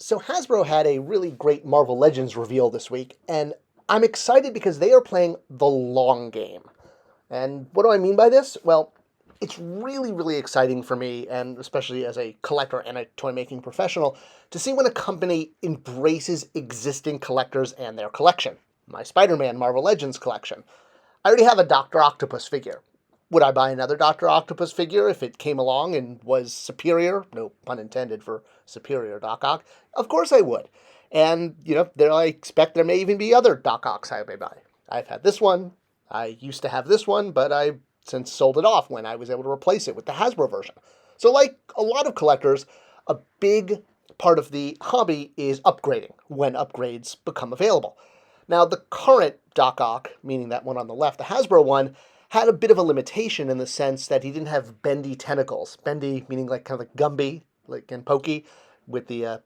So Hasbro had a really great Marvel Legends reveal this week, and I'm excited because they are playing the long game. And what do I mean by this? Well, it's really, really exciting for me, and especially as a collector and a toy making professional, to see when a company embraces existing collectors and their collection. My Spider-Man Marvel Legends collection. I already have a Dr. Octopus figure. Would I buy another Dr. Octopus figure if it came along and was superior? No pun intended for superior Doc Ock. Of course I would. And, I expect there may even be other Doc Ocks I may buy. I've had this one. I used to have this one, but I since sold it off when I was able to replace it with the Hasbro version. So like a lot of collectors, a big part of the hobby is upgrading when upgrades become available. Now, the current Doc Ock, meaning that one on the left, the Hasbro one, had a bit of a limitation in the sense that he didn't have bendy tentacles. Bendy meaning like kind of like Gumby, like and pokey, with the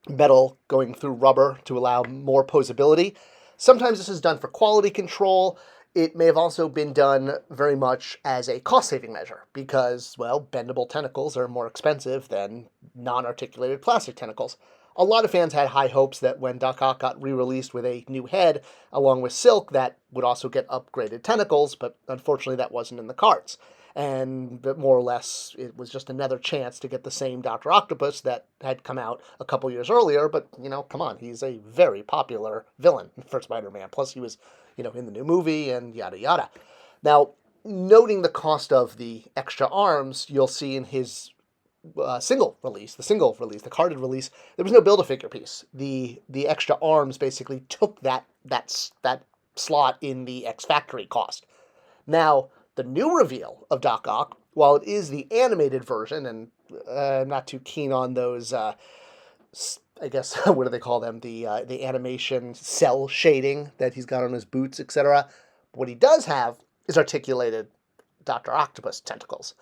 metal going through rubber to allow more posability. Sometimes this is done for quality control. It may have also been done very much as a cost-saving measure because, well, bendable tentacles are more expensive than non-articulated plastic tentacles. A lot of fans had high hopes that when Doc Ock got re-released with a new head, along with Silk, that would also get upgraded tentacles, but unfortunately that wasn't in the cards. And more or less, it was just another chance to get the same Dr. Octopus that had come out a couple years earlier, but, come on, he's a very popular villain for Spider-Man. Plus, he was, in the new movie and yada yada. Now, noting the cost of the extra arms, you'll see in his the carded release, there was no Build-A-Figure piece. The extra arms basically took that slot in the X-Factory cost. Now, the new reveal of Doc Ock, while it is the animated version, and I'm not too keen on those, I guess, what do they call them? The animation cell shading that he's got on his boots, etc. What he does have is articulated Dr. Octopus tentacles.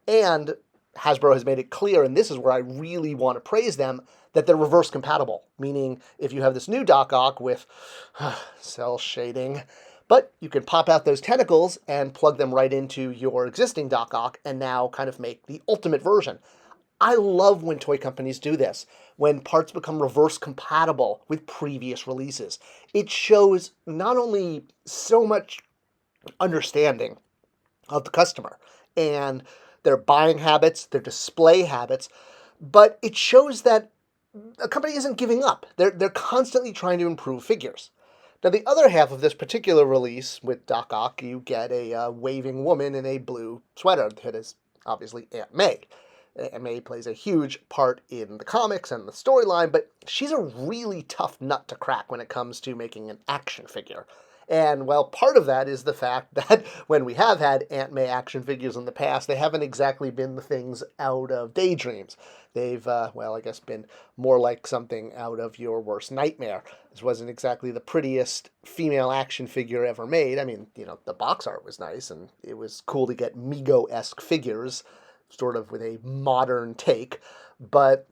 And Hasbro has made it clear, and this is where I really want to praise them, that they're reverse compatible. Meaning, if you have this new Doc Ock with cell shading, but you can pop out those tentacles and plug them right into your existing Doc Ock and now kind of make the ultimate version. I love when toy companies do this, when parts become reverse compatible with previous releases. It shows not only so much understanding of the customer and their buying habits, their display habits, but it shows that a company isn't giving up. They're constantly trying to improve figures. Now, the other half of this particular release with Doc Ock, you get a waving woman in a blue sweater that is obviously Aunt May. Aunt May plays a huge part in the comics and the storyline, but she's a really tough nut to crack when it comes to making an action figure. And, well, part of that is the fact that when we have had Aunt May action figures in the past, they haven't exactly been the things out of daydreams. They've, I guess, been more like something out of your worst nightmare. This wasn't exactly the prettiest female action figure ever made. I mean, the box art was nice, and it was cool to get Mego-esque figures, sort of with a modern take, but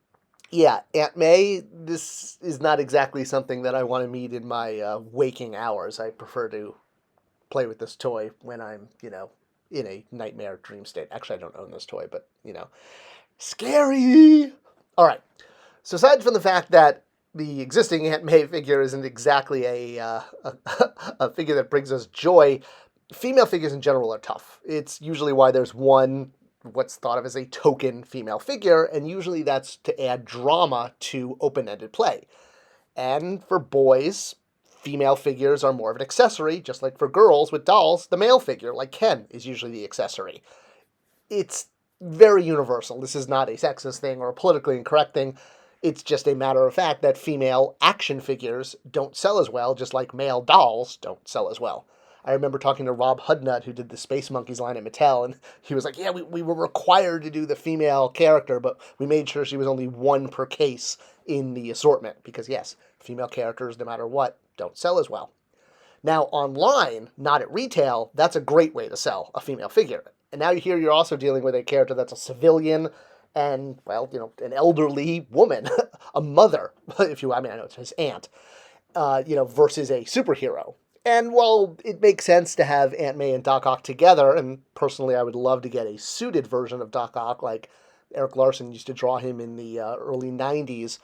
yeah, Aunt May, this is not exactly something that I want to meet in my waking hours. I prefer to play with this toy when I'm, in a nightmare dream state. Actually, I don't own this toy, but, scary! All right. So aside from the fact that the existing Aunt May figure isn't exactly a figure that brings us joy, female figures in general are tough. It's usually why there's what's thought of as a token female figure, and usually that's to add drama to open-ended play. And for boys, female figures are more of an accessory, just like for girls with dolls, the male figure, like Ken, is usually the accessory. It's very universal. This is not a sexist thing or a politically incorrect thing. It's just a matter of fact that female action figures don't sell as well, just like male dolls don't sell as well. I remember talking to Rob Hudnut, who did the Space Monkeys line at Mattel, and he was like, yeah, we were required to do the female character, but we made sure she was only one per case in the assortment, because yes, female characters, no matter what, don't sell as well. Now, online, not at retail, that's a great way to sell a female figure. And now here you're also dealing with a character that's a civilian and, an elderly woman, a mother, I know it's his aunt, versus a superhero. And while it makes sense to have Aunt May and Doc Ock together, and personally I would love to get a suited version of Doc Ock like Eric Larson used to draw him in the early 90s,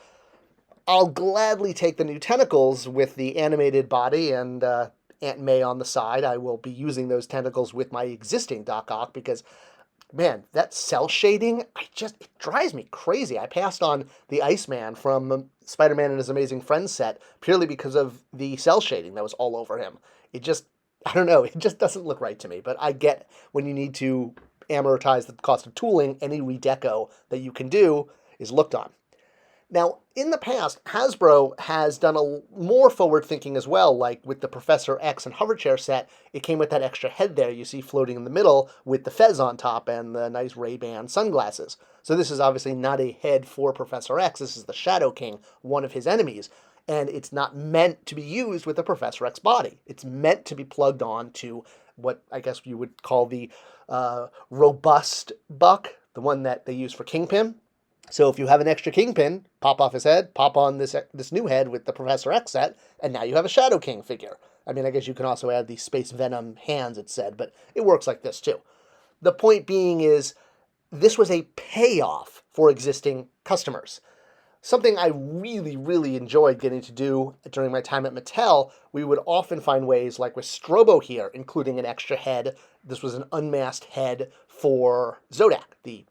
I'll gladly take the new tentacles with the animated body and Aunt May on the side. I will be using those tentacles with my existing Doc Ock because, man, that cell shading, it drives me crazy. I passed on the Iceman from Spider-Man and His Amazing Friends set purely because of the cell shading that was all over him. I don't know, it just doesn't look right to me. But I get when you need to amortize the cost of tooling, any redeco that you can do is looked on. Now, in the past, Hasbro has done a more forward thinking as well, like with the Professor X and Hoverchair set, it came with that extra head there you see floating in the middle with the fez on top and the nice Ray-Ban sunglasses. So this is obviously not a head for Professor X, this is the Shadow King, one of his enemies, and it's not meant to be used with the Professor X body. It's meant to be plugged on to what I guess you would call the robust buck, the one that they use for Kingpin. So if you have an extra Kingpin, pop off his head, pop on this new head with the Professor X set, and now you have a Shadow King figure. I mean, I guess you can also add the Space Venom hands, it said, but it works like this too. The point being is, this was a payoff for existing customers. Something I really, really enjoyed getting to do during my time at Mattel, we would often find ways, like with Strobo here, including an extra head. This was an unmasked head for Zodak, the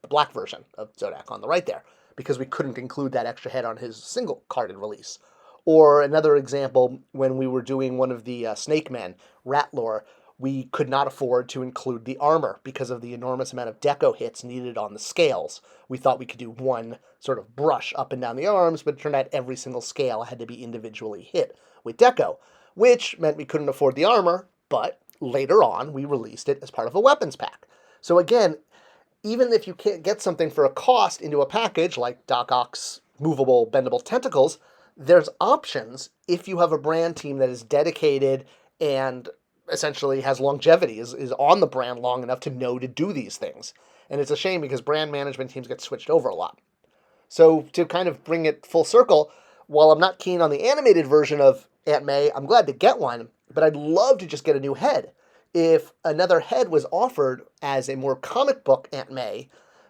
black version of Zodak on the right there, because we couldn't include that extra head on his single carded release. Or another example, when we were doing one of the Snake Men, Ratlore, we could not afford to include the armor because of the enormous amount of deco hits needed on the scales. We thought we could do one sort of brush up and down the arms, but it turned out every single scale had to be individually hit with deco, which meant we couldn't afford the armor, but later on we released it as part of a weapons pack. So again, even if you can't get something for a cost into a package, like Doc Ock's movable, bendable tentacles, there's options if you have a brand team that is dedicated and essentially has longevity, is on the brand long enough to know to do these things. And it's a shame because brand management teams get switched over a lot. So to kind of bring it full circle, while I'm not keen on the animated version of Aunt May, I'm glad to get one, but I'd love to just get a new head. If another head was offered as a more comic book Aunt May,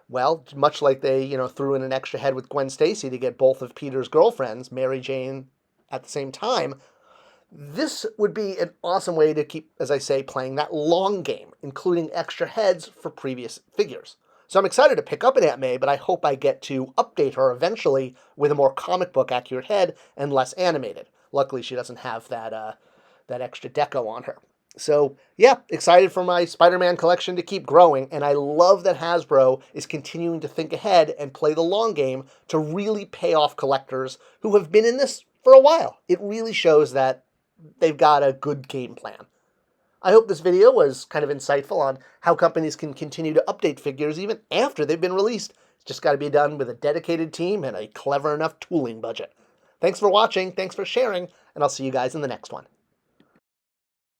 well, much like they, threw in an extra head with Gwen Stacy to get both of Peter's girlfriends, Mary Jane, at the same time, this would be an awesome way to keep, as I say, playing that long game, including extra heads for previous figures. So I'm excited to pick up an Aunt May, but I hope I get to update her eventually with a more comic book accurate head and less animated. Luckily, she doesn't have that extra deco on her. So, yeah, excited for my Spider-Man collection to keep growing, and I love that Hasbro is continuing to think ahead and play the long game to really pay off collectors who have been in this for a while. It really shows that they've got a good game plan. I hope this video was kind of insightful on how companies can continue to update figures even after they've been released. It's just got to be done with a dedicated team and a clever enough tooling budget. Thanks for watching, thanks for sharing, and I'll see you guys in the next one.